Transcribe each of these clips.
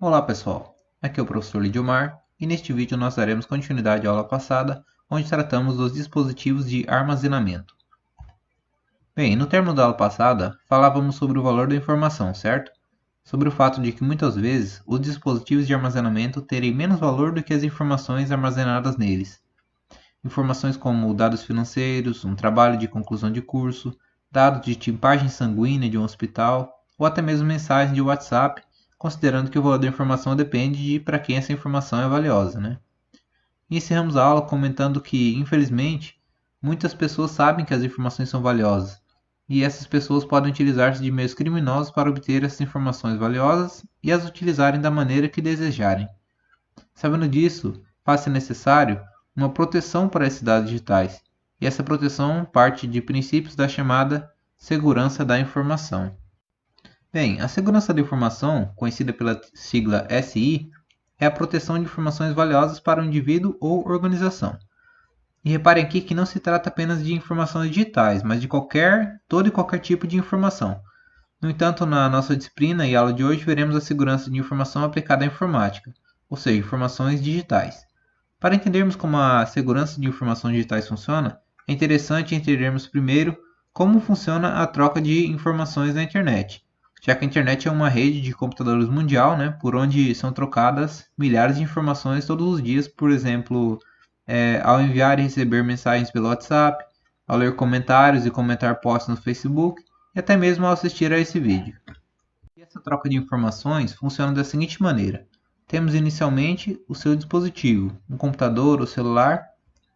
Olá pessoal, aqui é o professor Lidiomar e neste vídeo nós daremos continuidade à aula passada, onde tratamos dos dispositivos de armazenamento. Bem, no término da aula passada, falávamos sobre o valor da informação, certo? Sobre o fato de que muitas vezes os dispositivos de armazenamento terem menos valor do que as informações armazenadas neles. Informações como dados financeiros, um trabalho de conclusão de curso, dados de tipagem sanguínea de um hospital ou até mesmo mensagens de WhatsApp, considerando que o valor da informação depende de para quem essa informação é valiosa, né? E encerramos a aula comentando que, infelizmente, muitas pessoas sabem que as informações são valiosas, e essas pessoas podem utilizar-se de meios criminosos para obter essas informações valiosas e as utilizarem da maneira que desejarem. Sabendo disso, faz-se necessário uma proteção para esses dados digitais, e essa proteção parte de princípios da chamada segurança da informação. Bem, a segurança da informação, conhecida pela sigla SI, é a proteção de informações valiosas para o indivíduo ou organização. E reparem aqui que não se trata apenas de informações digitais, mas de todo e qualquer tipo de informação. No entanto, na nossa disciplina e aula de hoje, veremos a segurança de informação aplicada à informática, ou seja, informações digitais. Para entendermos como a segurança de informações digitais funciona, é interessante entendermos primeiro como funciona a troca de informações na internet, já que a internet é uma rede de computadores mundial, por onde são trocadas milhares de informações todos os dias, por exemplo, ao enviar e receber mensagens pelo WhatsApp, ao ler comentários e comentar posts no Facebook, e até mesmo ao assistir a esse vídeo. E essa troca de informações funciona da seguinte maneira. Temos inicialmente o seu dispositivo, um computador ou celular,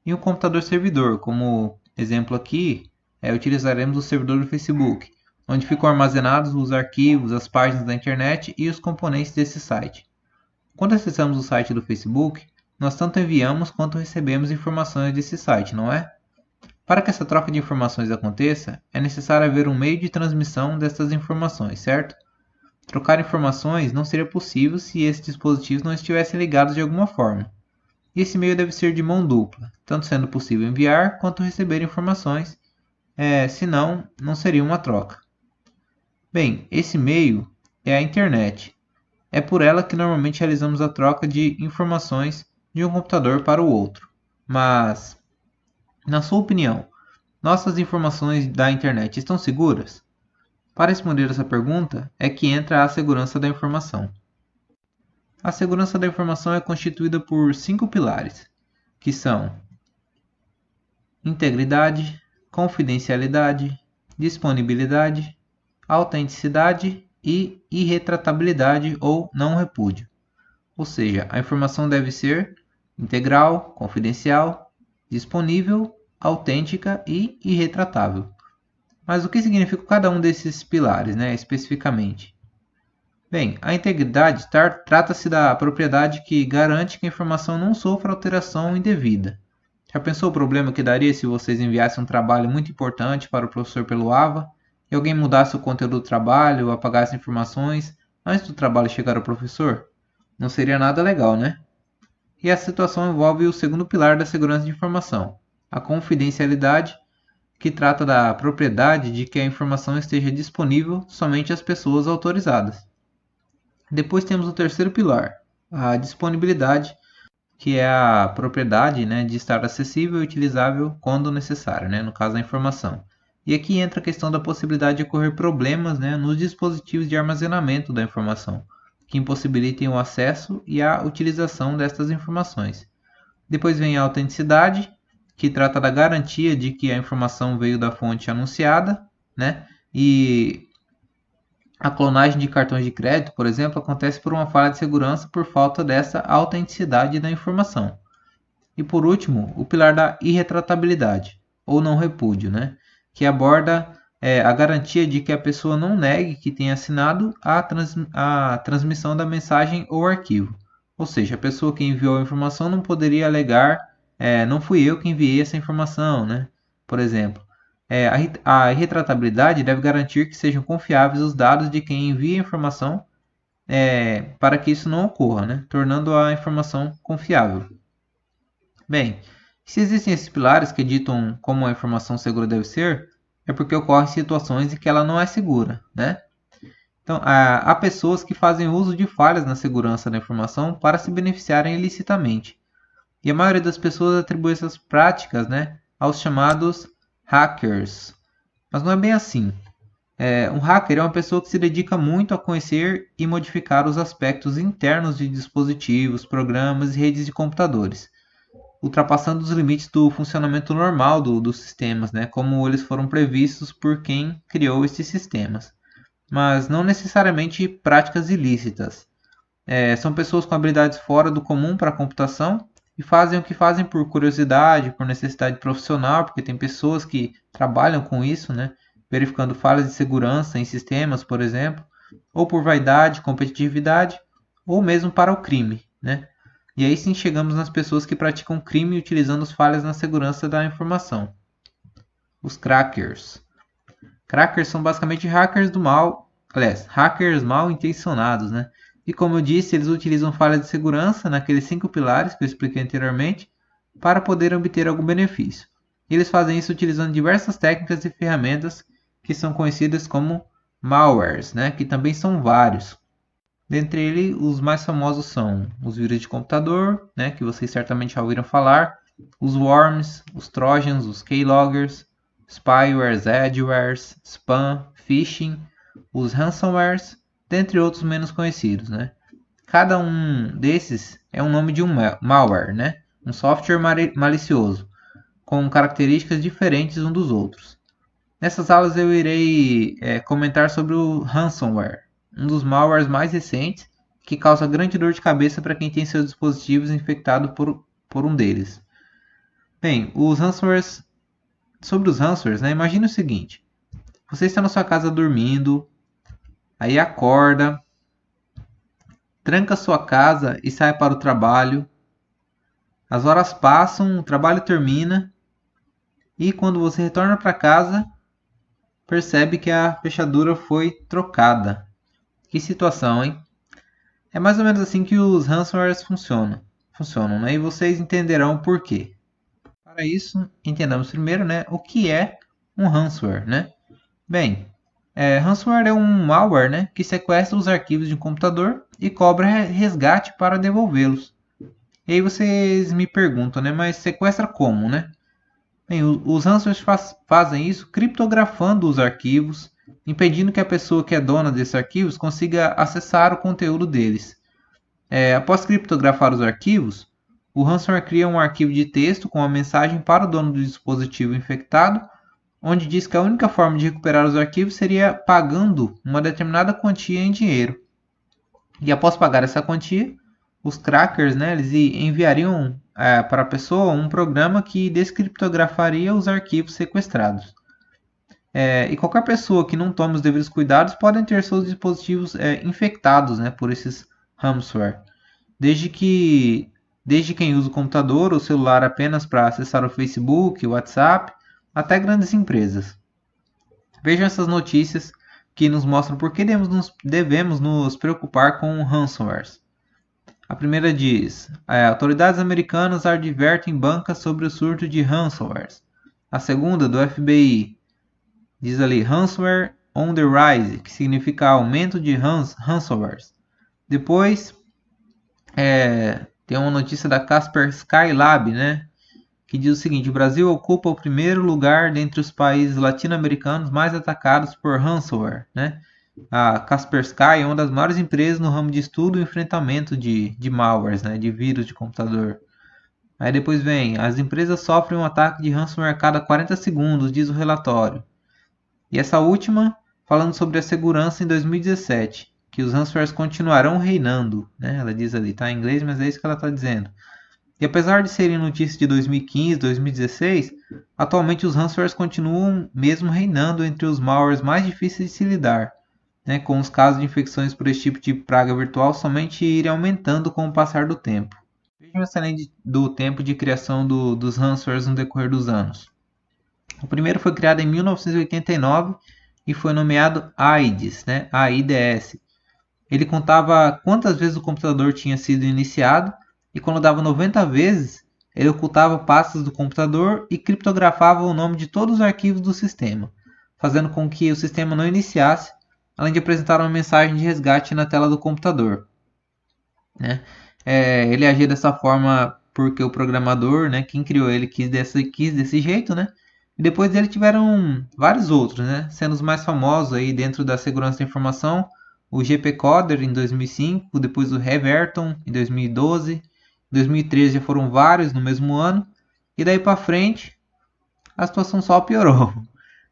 e um computador servidor, como exemplo aqui, utilizaremos o servidor do Facebook, onde ficam armazenados os arquivos, as páginas da internet e os componentes desse site. Quando acessamos o site do Facebook, nós tanto enviamos quanto recebemos informações desse site, não é? Para que essa troca de informações aconteça, é necessário haver um meio de transmissão dessas informações, certo? Trocar informações não seria possível se esses dispositivos não estivessem ligados de alguma forma. E esse meio deve ser de mão dupla, tanto sendo possível enviar quanto receber informações, senão não seria uma troca. Bem, esse meio é a internet. É por ela que normalmente realizamos a troca de informações de um computador para o outro. Mas, na sua opinião, nossas informações da internet estão seguras? Para responder essa pergunta é que entra a segurança da informação. A segurança da informação é constituída por 5 pilares, que são integridade, confidencialidade, disponibilidade, autenticidade e irretratabilidade ou não repúdio. Ou seja, a informação deve ser integral, confidencial, disponível, autêntica e irretratável. Mas o que significa cada um desses pilares, especificamente? Bem, a integridade trata-se da propriedade que garante que a informação não sofra alteração indevida. Já pensou o problema que daria se vocês enviassem um trabalho muito importante para o professor pelo AVA e alguém mudasse o conteúdo do trabalho ou apagasse informações antes do trabalho chegar ao professor? Não seria nada legal, né? E a situação envolve o segundo pilar da segurança de informação, a confidencialidade, que trata da propriedade de que a informação esteja disponível somente às pessoas autorizadas. Depois temos o terceiro pilar, a disponibilidade, que é a propriedade de estar acessível e utilizável quando necessário, no caso da informação. E aqui entra a questão da possibilidade de ocorrer problemas nos dispositivos de armazenamento da informação, que impossibilitem o acesso e a utilização destas informações. Depois vem a autenticidade, que trata da garantia de que a informação veio da fonte anunciada, e a clonagem de cartões de crédito, por exemplo, acontece por uma falha de segurança por falta dessa autenticidade da informação. E por último, o pilar da irretratabilidade, ou não repúdio, que aborda a garantia de que a pessoa não negue que tenha assinado a transmissão da mensagem ou arquivo. Ou seja, a pessoa que enviou a informação não poderia alegar não fui eu que enviei essa informação, Por exemplo, a irretratabilidade deve garantir que sejam confiáveis os dados de quem envia a informação para que isso não ocorra, tornando a informação confiável. Bem, se existem esses pilares que ditam como a informação segura deve ser, é porque ocorrem situações em que ela não é segura, Então, há pessoas que fazem uso de falhas na segurança da informação para se beneficiarem ilicitamente. E a maioria das pessoas atribui essas práticas, né, aos chamados hackers. Mas não é bem assim. Um hacker é uma pessoa que se dedica muito a conhecer e modificar os aspectos internos de dispositivos, programas e redes de computadores, ultrapassando os limites do funcionamento normal dos sistemas, né, como eles foram previstos por quem criou esses sistemas. Mas não necessariamente práticas ilícitas. São pessoas com habilidades fora do comum para a computação e fazem o que fazem por curiosidade, por necessidade profissional, porque tem pessoas que trabalham com isso, né? Verificando falhas de segurança em sistemas, por exemplo, ou por vaidade, competitividade, ou mesmo para o crime, né? E aí sim chegamos nas pessoas que praticam crime utilizando as falhas na segurança da informação. Os crackers. Crackers são basicamente hackers do mal, aliás, hackers mal intencionados, né? E como eu disse, eles utilizam falhas de segurança naqueles 5 pilares que eu expliquei anteriormente para poder obter algum benefício. E eles fazem isso utilizando diversas técnicas e ferramentas que são conhecidas como malwares, né? Que também são vários. Dentre eles, os mais famosos são os vírus de computador, né? Que vocês certamente já ouviram falar, os worms, os trojans, os keyloggers, spywares, adwares, spam, phishing, os ransomwares, dentre outros menos conhecidos, né? Cada um desses é um nome de um malware, né? Um software malicioso, com características diferentes uns dos outros. Nessas aulas eu irei comentar sobre o ransomware, um dos malwares mais recentes que causa grande dor de cabeça para quem tem seus dispositivos infectados por um deles. Bem, sobre os ransomwares, né? Imagine o seguinte: você está na sua casa dormindo, aí acorda, tranca sua casa e sai para o trabalho. As horas passam, o trabalho termina e quando você retorna para casa, percebe que a fechadura foi trocada. Que situação, hein? É mais ou menos assim que os ransomwares funcionam, né? E vocês entenderão o porquê. Para isso, entendamos primeiro, né, o que é um ransomware, né? Bem, ransomware é um malware, né, que sequestra os arquivos de um computador e cobra resgate para devolvê-los. E aí vocês me perguntam, né, mas sequestra como, né? Bem, os ransomwares fazem isso criptografando os arquivos, impedindo que a pessoa que é dona desses arquivos consiga acessar o conteúdo deles. Após criptografar os arquivos, o ransomware cria um arquivo de texto com uma mensagem para o dono do dispositivo infectado, onde diz que a única forma de recuperar os arquivos seria pagando uma determinada quantia em dinheiro. E após pagar essa quantia, os crackers, né, eles enviariam para a pessoa um programa que descriptografaria os arquivos sequestrados. E qualquer pessoa que não tome os devidos cuidados pode ter seus dispositivos infectados, né, por esses ransomware. Desde quem usa o computador ou celular apenas para acessar o Facebook, o WhatsApp, até grandes empresas. Vejam essas notícias que nos mostram por que devemos nos preocupar com ransomwares. A primeira diz: autoridades americanas advertem bancas sobre o surto de ransomwares. A segunda, do FBI, diz ali: ransomware on the rise, que significa aumento de ransomwares. Depois, tem uma notícia da Kaspersky Lab, né, que diz o seguinte: o Brasil ocupa o primeiro lugar dentre os países latino-americanos mais atacados por ransomware, né? A Kaspersky é uma das maiores empresas no ramo de estudo e enfrentamento de malwares, né, de vírus de computador. Aí depois vem: as empresas sofrem um ataque de ransomware a cada 40 segundos, diz o relatório. E essa última, falando sobre a segurança em 2017, que os ransomwares continuarão reinando, né? Ela diz ali, tá em inglês, mas é isso que ela está dizendo. E apesar de serem notícias de 2015, 2016, atualmente os ransomwares continuam mesmo reinando entre os malwares mais difíceis de se lidar, né, com os casos de infecções por esse tipo de praga virtual somente irem aumentando com o passar do tempo. Vejam essa linha do tempo de criação dos ransomwares no decorrer dos anos. O primeiro foi criado em 1989 e foi nomeado AIDS, né, AIDS. Ele contava quantas vezes o computador tinha sido iniciado e quando dava 90 vezes, ele ocultava pastas do computador e criptografava o nome de todos os arquivos do sistema, fazendo com que o sistema não iniciasse além de apresentar uma mensagem de resgate na tela do computador, né? Ele agia dessa forma porque o programador, né, quem criou ele quis desse jeito, né? E depois dele tiveram vários outros, né? Sendo os mais famosos aí dentro da segurança da informação, o GPCoder em 2005, depois o Reverton em 2012, em 2013 já foram vários no mesmo ano, e daí para frente a situação só piorou.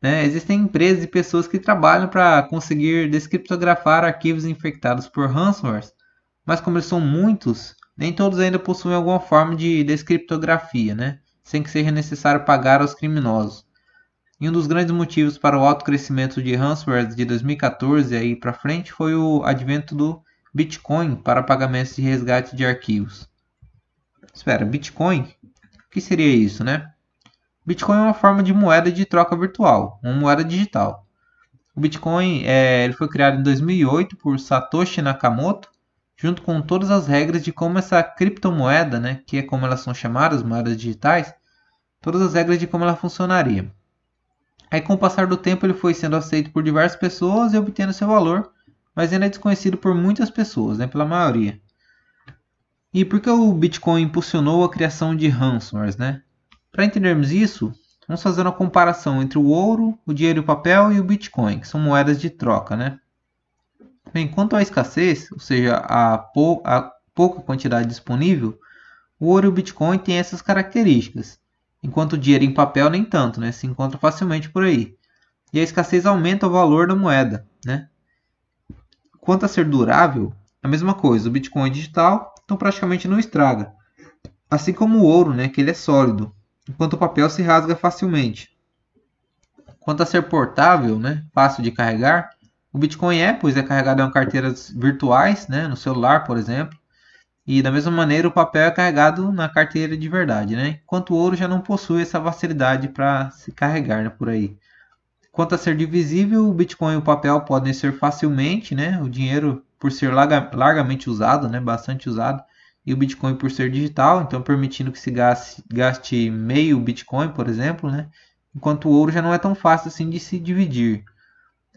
Né? Existem empresas e pessoas que trabalham para conseguir descriptografar arquivos infectados por ransomware, mas como eles são muitos, nem todos ainda possuem alguma forma de descriptografia, né? Sem que seja necessário pagar aos criminosos. E um dos grandes motivos para o alto crescimento de ransomware de 2014 aí para frente foi o advento do Bitcoin para pagamentos de resgate de arquivos. Espera, Bitcoin? O que seria isso, né? Bitcoin é uma forma de moeda de troca virtual, uma moeda digital. O Bitcoin ele foi criado em 2008 por Satoshi Nakamoto, junto com todas as regras de como essa criptomoeda, né, que é como elas são chamadas, moedas digitais, todas as regras de como ela funcionaria. Aí com o passar do tempo ele foi sendo aceito por diversas pessoas e obtendo seu valor, mas ainda é desconhecido por muitas pessoas, né, pela maioria. E por que o Bitcoin impulsionou a criação de ransomwares, né? Para entendermos isso, vamos fazer uma comparação entre o ouro, o dinheiro e o papel e o Bitcoin, que são moedas de troca, né? Bem, quanto à escassez, ou seja, a pouca quantidade disponível, o ouro e o Bitcoin têm essas características, enquanto o dinheiro em papel nem tanto, né? Se encontra facilmente por aí. E a escassez aumenta o valor da moeda, né? Quanto a ser durável, a mesma coisa, o Bitcoin digital, então praticamente não estraga. Assim como o ouro, né, que ele é sólido, enquanto o papel se rasga facilmente. Quanto a ser portável, né, fácil de carregar, o Bitcoin pois é carregado em carteiras virtuais, né, no celular, por exemplo, e da mesma maneira o papel é carregado na carteira de verdade, né, enquanto o ouro já não possui essa facilidade para se carregar, né, por aí. Quanto a ser divisível, o Bitcoin e o papel podem ser facilmente, né, o dinheiro por ser largamente usado, né, bastante usado, e o Bitcoin por ser digital, então permitindo que se gaste meio Bitcoin, por exemplo, né? Enquanto o ouro já não é tão fácil assim de se dividir.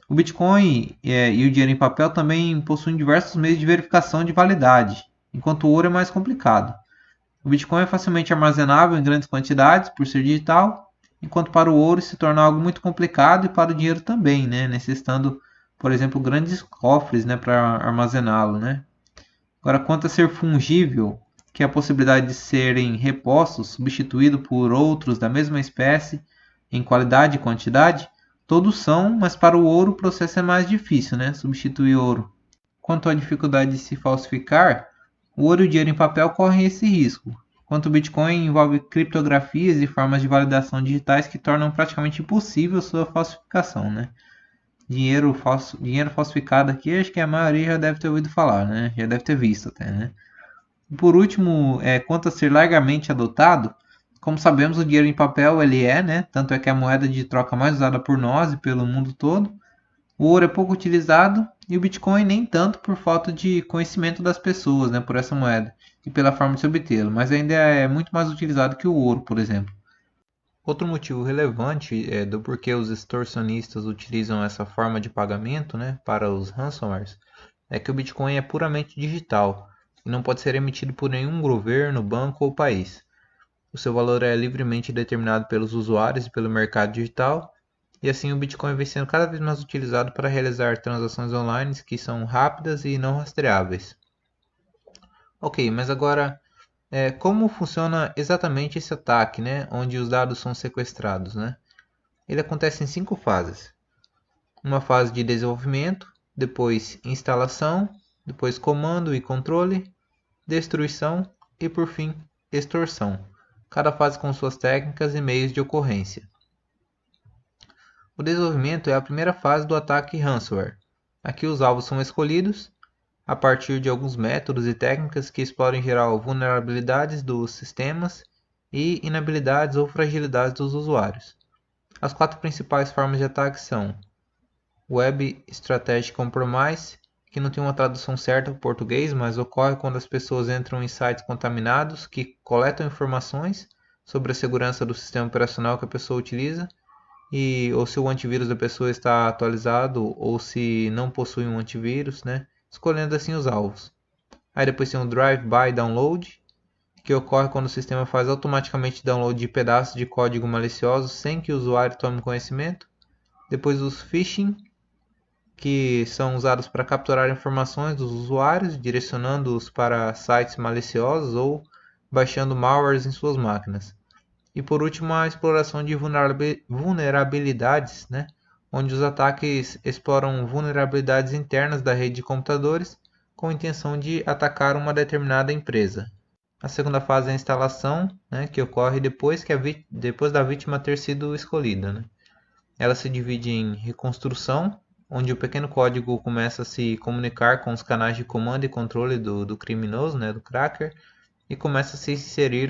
O Bitcoin e o dinheiro em papel também possuem diversos meios de verificação de validade, enquanto o ouro é mais complicado. O Bitcoin é facilmente armazenável em grandes quantidades por ser digital, enquanto para o ouro se torna algo muito complicado e para o dinheiro também, né? Necessitando, por exemplo, grandes cofres, né, para armazená-lo, né? Agora, quanto a ser fungível, que é a possibilidade de serem repostos, substituído por outros da mesma espécie, em qualidade e quantidade, todos são, mas para o ouro o processo é mais difícil, né? Substituir ouro. Quanto à dificuldade de se falsificar, o ouro e o dinheiro em papel correm esse risco, enquanto o Bitcoin envolve criptografias e formas de validação digitais que tornam praticamente impossível sua falsificação, né? Dinheiro falsificado aqui, acho que a maioria já deve ter ouvido falar, né? Já deve ter visto até, né? Por último, quanto a ser largamente adotado, como sabemos, o dinheiro em papel ele né? Tanto é que é a moeda de troca mais usada por nós e pelo mundo todo. O ouro é pouco utilizado e o Bitcoin nem tanto por falta de conhecimento das pessoas, né? Por essa moeda e pela forma de se obtê-lo, mas ainda é muito mais utilizado que o ouro, por exemplo. Outro motivo relevante do porquê os extorsionistas utilizam essa forma de pagamento, né, para os ransomwares é que o Bitcoin é puramente digital e não pode ser emitido por nenhum governo, banco ou país. O seu valor é livremente determinado pelos usuários e pelo mercado digital, e assim o Bitcoin vem sendo cada vez mais utilizado para realizar transações online que são rápidas e não rastreáveis. Ok, mas agora como funciona exatamente esse ataque, né, onde os dados são sequestrados, né? Ele acontece em 5 fases. Uma fase de desenvolvimento, depois instalação, depois comando e controle, destruição e por fim extorsão. Cada fase com suas técnicas e meios de ocorrência. O desenvolvimento é a primeira fase do ataque ransomware. Aqui os alvos são escolhidos a partir de alguns métodos e técnicas que exploram em geral vulnerabilidades dos sistemas e inabilidades ou fragilidades dos usuários. As 4 principais formas de ataque são Web Strategic Compromise, que não tem uma tradução certa para o português, mas ocorre quando as pessoas entram em sites contaminados que coletam informações sobre a segurança do sistema operacional que a pessoa utiliza. ou se o antivírus da pessoa está atualizado ou se não possui um antivírus, né? Escolhendo assim os alvos. Aí depois tem o Drive-by Download, que ocorre quando o sistema faz automaticamente download de pedaços de código malicioso sem que o usuário tome conhecimento. Depois os phishing, que são usados para capturar informações dos usuários, direcionando-os para sites maliciosos ou baixando malwares em suas máquinas. E por último, a exploração de vulnerabilidades, né? Onde os ataques exploram vulnerabilidades internas da rede de computadores com a intenção de atacar uma determinada empresa. A segunda fase é a instalação, né? Que ocorre depois da vítima ter sido escolhida, né? Ela se divide em reconstrução, onde o pequeno código começa a se comunicar com os canais de comando e controle do criminoso, né, do cracker, e começa a se inserir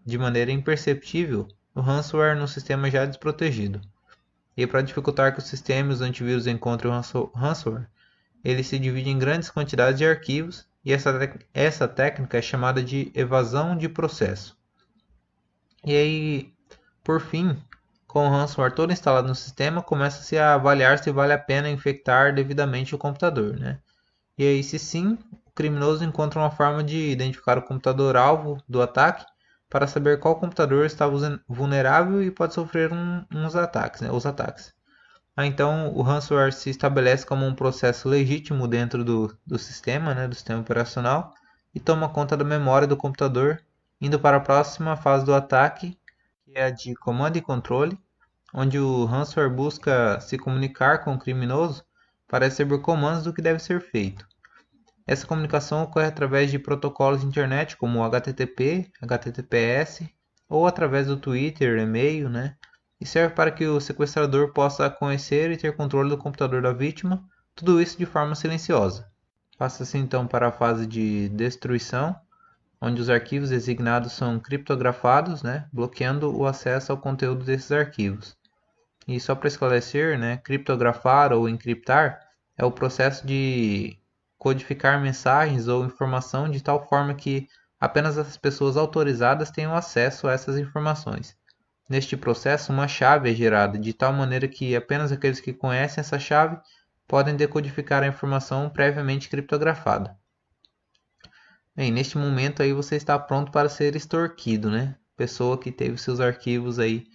de maneira imperceptível o ransomware no sistema já desprotegido. E para dificultar que o sistema e os antivírus encontrem o ransomware, ele se divide em grandes quantidades de arquivos, e essa técnica é chamada de evasão de processo. E aí, por fim, com o ransomware todo instalado no sistema, começa-se a avaliar se vale a pena infectar devidamente o computador, né? E aí, se sim, o criminoso encontra uma forma de identificar o computador-alvo do ataque para saber qual computador está vulnerável e pode sofrer uns ataques, né? Os ataques. Então, o ransomware se estabelece como um processo legítimo dentro do sistema, né? Do sistema operacional, e toma conta da memória do computador, indo para a próxima fase do ataque, que é a de comando e controle, onde o ransomware busca se comunicar com o criminoso para receber comandos do que deve ser feito. Essa comunicação ocorre através de protocolos de internet como o HTTP, HTTPS ou através do Twitter, e-mail, né? E serve para que o sequestrador possa conhecer e ter controle do computador da vítima, tudo isso de forma silenciosa. Passa-se então para a fase de destruição, onde os arquivos designados são criptografados, né, bloqueando o acesso ao conteúdo desses arquivos. E só para esclarecer, né, criptografar ou encriptar é o processo de codificar mensagens ou informação de tal forma que apenas as pessoas autorizadas tenham acesso a essas informações. Neste processo, uma chave é gerada de tal maneira que apenas aqueles que conhecem essa chave podem decodificar a informação previamente criptografada. Bem, neste momento aí você está pronto para ser extorquido, né? Pessoa que teve seus arquivos aí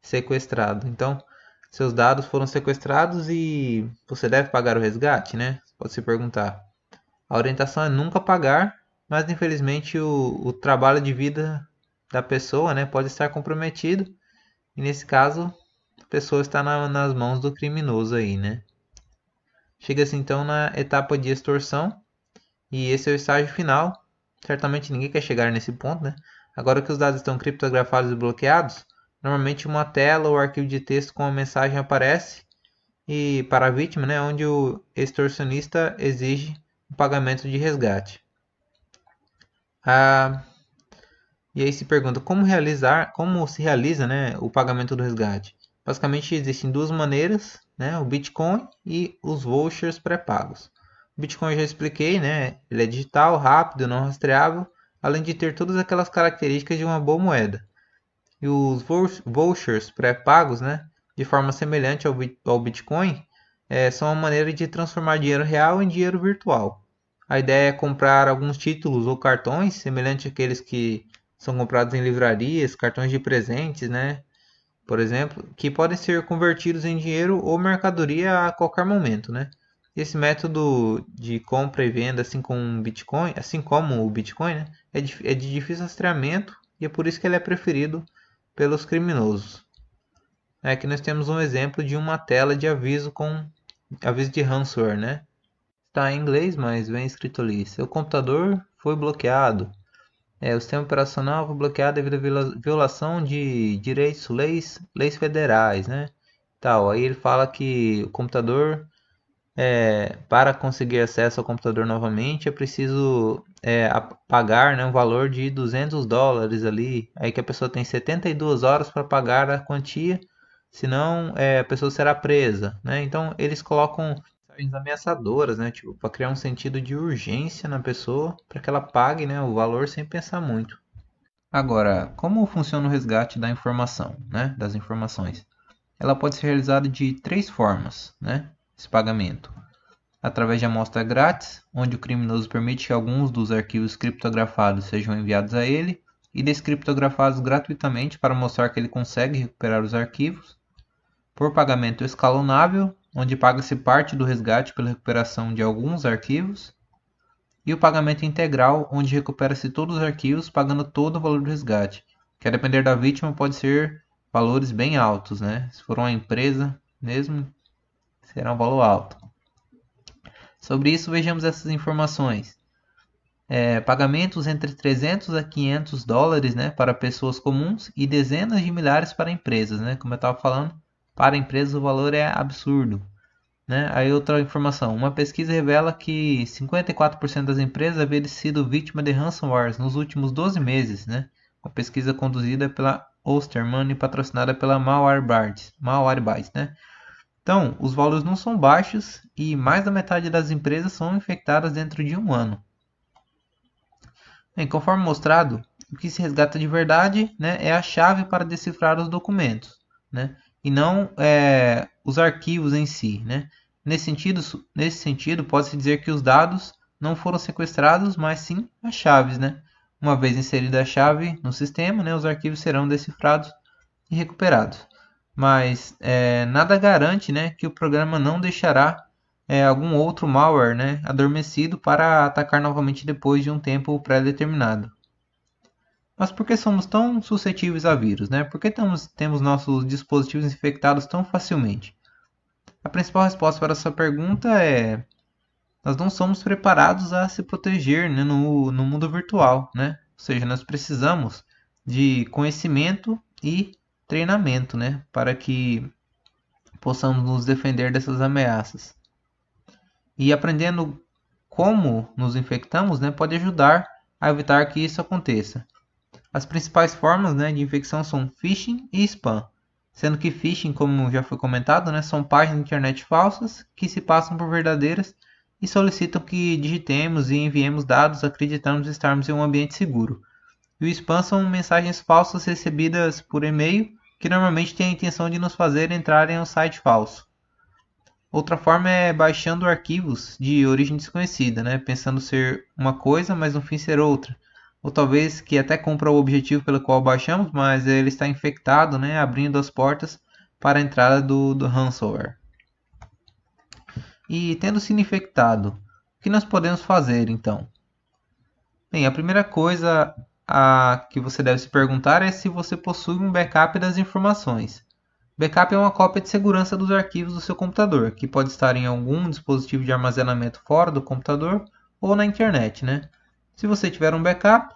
sequestrados. Então, seus dados foram sequestrados e você deve pagar o resgate, né? Pode se perguntar. A orientação é nunca pagar, mas infelizmente o trabalho de vida da pessoa, né, pode estar comprometido. E nesse caso, a pessoa está nas mãos do criminoso aí, né? Chega-se então na etapa de extorsão e esse é o estágio final. Certamente ninguém quer chegar nesse ponto, né? Agora que os dados estão criptografados e bloqueados, normalmente uma tela ou arquivo de texto com a mensagem aparece e para a vítima, né, onde o extorsionista exige o pagamento de resgate. E aí se pergunta como se realiza, né, o pagamento do resgate. Basicamente existem duas maneiras, né, o Bitcoin e os vouchers pré-pagos. O Bitcoin eu já expliquei, né, ele é digital, rápido, não rastreável, além de ter todas aquelas características de uma boa moeda. E os vouchers pré-pagos, né, de forma semelhante ao Bitcoin, são uma maneira de transformar dinheiro real em dinheiro virtual. A ideia é comprar alguns títulos ou cartões, semelhante àqueles que são comprados em livrarias, cartões de presentes, né, por exemplo, que podem ser convertidos em dinheiro ou mercadoria a qualquer momento, né? Esse método de compra e venda, assim como o Bitcoin, né, é de difícil rastreamento e é por isso que ele é preferido pelos criminosos. Aqui nós temos um exemplo de uma tela de aviso com aviso de ransomware, né? Está em inglês, mas vem escrito ali: seu computador foi bloqueado. O sistema operacional foi bloqueado devido à violação de direitos, leis federais, né? Tal. Aí ele fala que o computador, para conseguir acesso ao computador novamente, é preciso pagar, né, um valor de $200 ali. Aí que a pessoa tem 72 horas para pagar a quantia, senão a pessoa será presa, né? Então eles colocam mensagens ameaçadoras, né? Tipo, para criar um sentido de urgência na pessoa, para que ela pague, né, o valor sem pensar muito. Agora, como funciona o resgate da informação, né, das informações? ela pode ser realizada de 3 formas, né? Esse pagamento. Através de amostra grátis, onde o criminoso permite que alguns dos arquivos criptografados sejam enviados a ele e descriptografados gratuitamente para mostrar que ele consegue recuperar os arquivos. Por pagamento escalonável, onde paga-se parte do resgate pela recuperação de alguns arquivos. E o pagamento integral, onde recupera-se todos os arquivos pagando todo o valor do resgate, que a depender da vítima pode ser valores bem altos, né? Se for uma empresa mesmo, será um valor alto. Sobre isso, vejamos essas informações. Pagamentos entre 300 a 500 dólares, né, para pessoas comuns e dezenas de milhares para empresas, né? Como eu estava falando, para empresas o valor é absurdo. Né? Aí outra informação, uma pesquisa revela que 54% das empresas haviam sido vítima de ransomware nos últimos 12 meses. Né? Uma pesquisa conduzida pela Osterman e patrocinada pela Malwarebytes. Né? Então, os valores não são baixos e mais da metade das empresas são infectadas dentro de um ano. Bem, conforme mostrado, o que se resgata de verdade, né, é a chave para decifrar os documentos, né, e não os arquivos em si. Né. Nesse sentido, pode-se dizer que os dados não foram sequestrados, mas sim as chaves. Né. Uma vez inserida a chave no sistema, né, os arquivos serão decifrados e recuperados. Mas nada garante, né, que o programa não deixará algum outro malware, né, adormecido para atacar novamente depois de um tempo pré-determinado. Mas por que somos tão suscetíveis a vírus? Né? Por que temos nossos dispositivos infectados tão facilmente? A principal resposta para essa pergunta é: nós não somos preparados a se proteger, né, no mundo virtual. Né? Ou seja, nós precisamos de conhecimento e treinamento, né, para que possamos nos defender dessas ameaças. E aprendendo como nos infectamos, né, pode ajudar a evitar que isso aconteça. As principais formas, né, de infecção são phishing e spam, sendo que phishing, como já foi comentado, né, são páginas de internet falsas que se passam por verdadeiras e solicitam que digitemos e enviemos dados acreditando estarmos em um ambiente seguro. E o spam são mensagens falsas recebidas por e-mail que normalmente têm a intenção de nos fazer entrar em um site falso. Outra forma é baixando arquivos de origem desconhecida, né? Pensando ser uma coisa, mas no fim ser outra. Ou talvez que até cumpra o objetivo pelo qual baixamos, mas ele está infectado, né? Abrindo as portas para a entrada do ransomware. E tendo sido infectado, o que nós podemos fazer então? Bem, a primeira coisa que você deve se perguntar é se você possui um backup das informações. Backup é uma cópia de segurança dos arquivos do seu computador, que pode estar em algum dispositivo de armazenamento fora do computador ou na internet, né? Se você tiver um backup,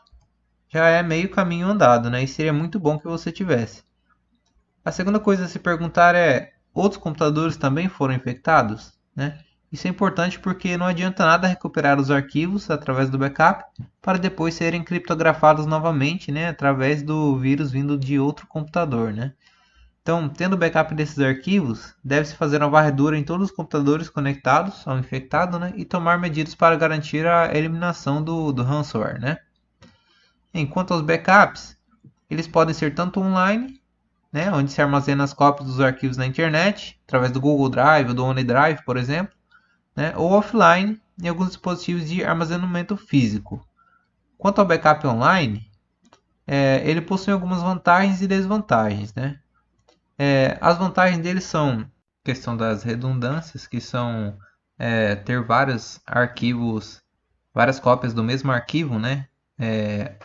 já é meio caminho andado, né? E seria muito bom que você tivesse. A segunda coisa a se perguntar é: outros computadores também foram infectados? Né? Isso é importante porque não adianta nada recuperar os arquivos através do backup para depois serem criptografados novamente, né? Através do vírus vindo de outro computador, né? Então, tendo backup desses arquivos, deve-se fazer uma varredura em todos os computadores conectados ao infectado, né, e tomar medidas para garantir a eliminação do ransomware. Né? Enquanto aos backups, eles podem ser tanto online, né, onde se armazena as cópias dos arquivos na internet, através do Google Drive ou do OneDrive, por exemplo, né, ou offline, em alguns dispositivos de armazenamento físico. Quanto ao backup online, ele possui algumas vantagens e desvantagens. Né? As vantagens dele são questão das redundâncias, que são ter vários arquivos, várias cópias do mesmo arquivo, né?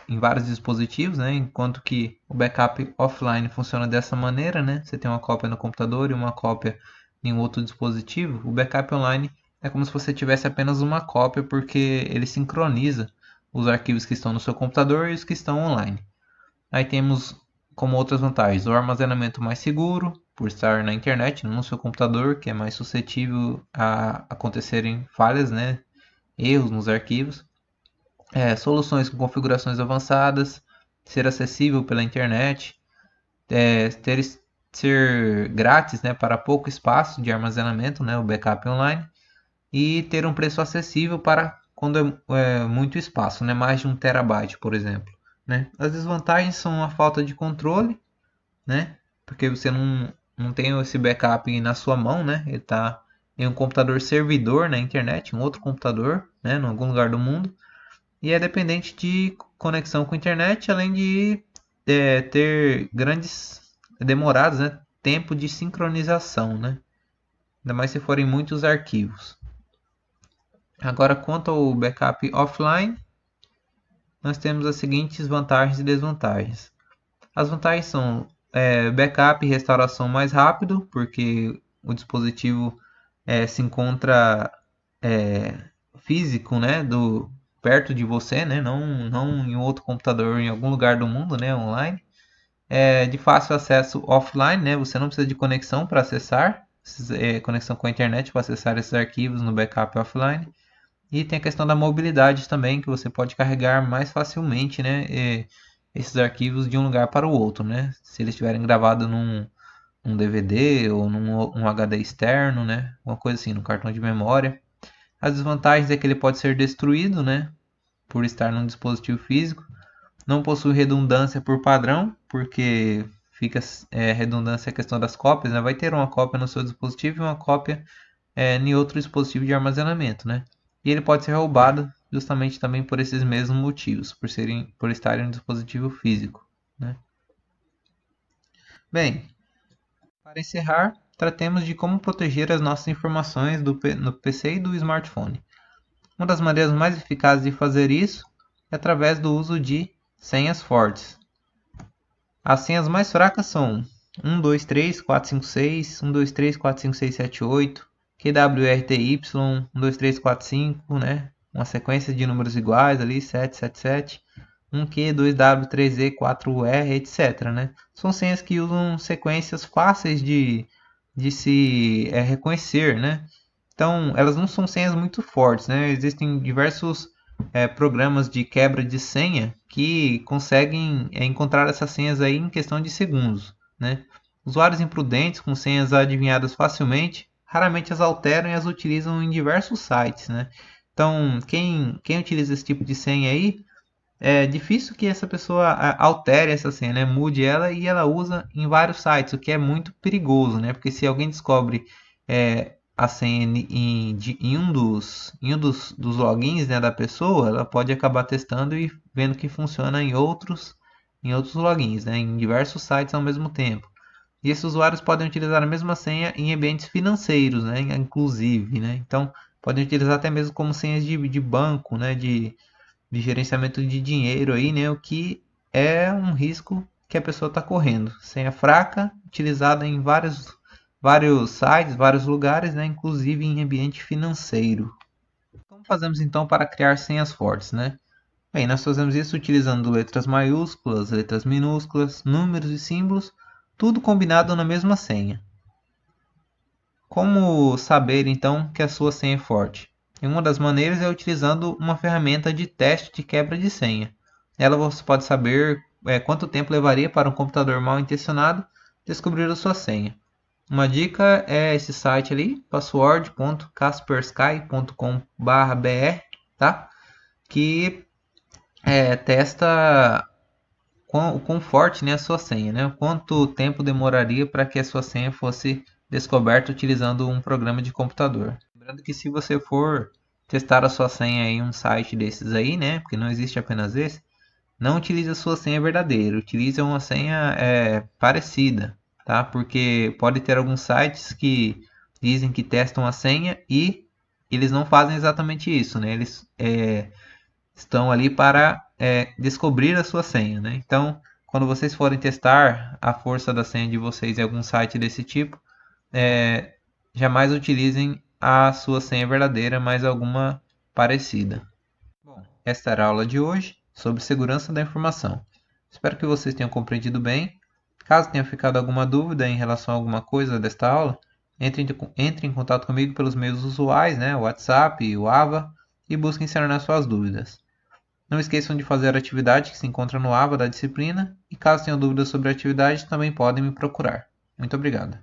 Em vários dispositivos, né? Enquanto que o backup offline funciona dessa maneira, né? Você tem uma cópia no computador e uma cópia em um outro dispositivo. O backup online é como se você tivesse apenas uma cópia, porque ele sincroniza os arquivos que estão no seu computador e os que estão online. Aí temos como outras vantagens o armazenamento mais seguro, por estar na internet, no seu computador, que é mais suscetível a acontecerem falhas, né? Erros nos arquivos. Soluções com configurações avançadas, ser acessível pela internet, ser grátis, né, para pouco espaço de armazenamento, né, o backup online, e ter um preço acessível para quando é muito espaço, né, mais de 1 terabyte, por exemplo. Né? As desvantagens são a falta de controle, né? Porque você não tem esse backup na sua mão, né? Ele está em um computador servidor na internet, um outro computador, né, em algum lugar do mundo, e é dependente de conexão com a internet, além de ter grandes demorados, né, tempo de sincronização, né? Ainda mais se forem muitos arquivos. Agora, quanto ao backup offline, nós temos as seguintes vantagens e desvantagens. As vantagens são backup e restauração mais rápido, porque o dispositivo se encontra físico, né, perto de você, né, não em outro computador em algum lugar do mundo, né, online. De fácil acesso offline, né, você não precisa de conexão para acessar, conexão com a internet para acessar esses arquivos no backup offline. E tem a questão da mobilidade também, que você pode carregar mais facilmente, né, esses arquivos de um lugar para o outro, né? Se eles estiverem gravados num DVD ou num HD externo, né? Uma coisa assim, no cartão de memória. As desvantagens é que ele pode ser destruído, né? Por estar num dispositivo físico. Não possui redundância por padrão, porque fica redundância a questão das cópias, né? Vai ter uma cópia no seu dispositivo e uma cópia em outro dispositivo de armazenamento, né? E ele pode ser roubado justamente também por esses mesmos motivos, por estar em um dispositivo físico, né? Bem, para encerrar, tratemos de como proteger as nossas informações no PC e do smartphone. Uma das maneiras mais eficazes de fazer isso é através do uso de senhas fortes. As senhas mais fracas são 123456, 12345678, QWRTY, 12345, né? Uma sequência de números iguais ali, 777, 1Q, 2W, 3E, 4R, etc, né? São senhas que usam sequências fáceis de se reconhecer, né? Então, elas não são senhas muito fortes, né? Existem diversos programas de quebra de senha que conseguem encontrar essas senhas aí em questão de segundos, né? Usuários imprudentes com senhas adivinhadas facilmente raramente as alteram e as utilizam em diversos sites, né? Então, quem utiliza esse tipo de senha aí, é difícil que essa pessoa altere essa senha, né? Mude ela e ela usa em vários sites, o que é muito perigoso, né? Porque se alguém descobre a senha em um dos logins, né, da pessoa, ela pode acabar testando e vendo que funciona em outros logins, né? Em diversos sites ao mesmo tempo. E esses usuários podem utilizar a mesma senha em ambientes financeiros, né? Inclusive, né? Então, podem utilizar até mesmo como senhas de banco, né? De gerenciamento de dinheiro aí, né? O que é um risco que a pessoa está correndo. Senha fraca, utilizada em vários sites, vários lugares, né? Inclusive em ambiente financeiro. Como fazemos então para criar senhas fortes, né? Bem, nós fazemos isso utilizando letras maiúsculas, letras minúsculas, números e símbolos, tudo combinado na mesma senha. Como saber então que a sua senha é forte? E uma das maneiras é utilizando uma ferramenta de teste de quebra de senha. Nela você pode saber quanto tempo levaria para um computador mal intencionado descobrir a sua senha. Uma dica é esse site ali, password.kaspersky.com.br, tá? Que testa o quão forte, né, a sua senha, né? Quanto tempo demoraria para que a sua senha fosse descoberta utilizando um programa de computador. Lembrando que se você for testar a sua senha em um site desses aí, né, porque não existe apenas esse, não utilize a sua senha verdadeira, utilize uma senha parecida, tá? Porque pode ter alguns sites que dizem que testam a senha e eles não fazem exatamente isso, né? Eles estão ali para descobrir a sua senha, né? Então, quando vocês forem testar a força da senha de vocês em algum site desse tipo, jamais utilizem a sua senha verdadeira, mas alguma parecida. Bom, esta era a aula de hoje sobre segurança da informação. Espero que vocês tenham compreendido bem. Caso tenha ficado alguma dúvida em relação a alguma coisa desta aula, entre em contato comigo pelos meios usuais, né? O WhatsApp, o AVA, e busquem sanar suas dúvidas. Não esqueçam de fazer a atividade que se encontra no AVA da disciplina e caso tenham dúvidas sobre a atividade também podem me procurar. Muito obrigado.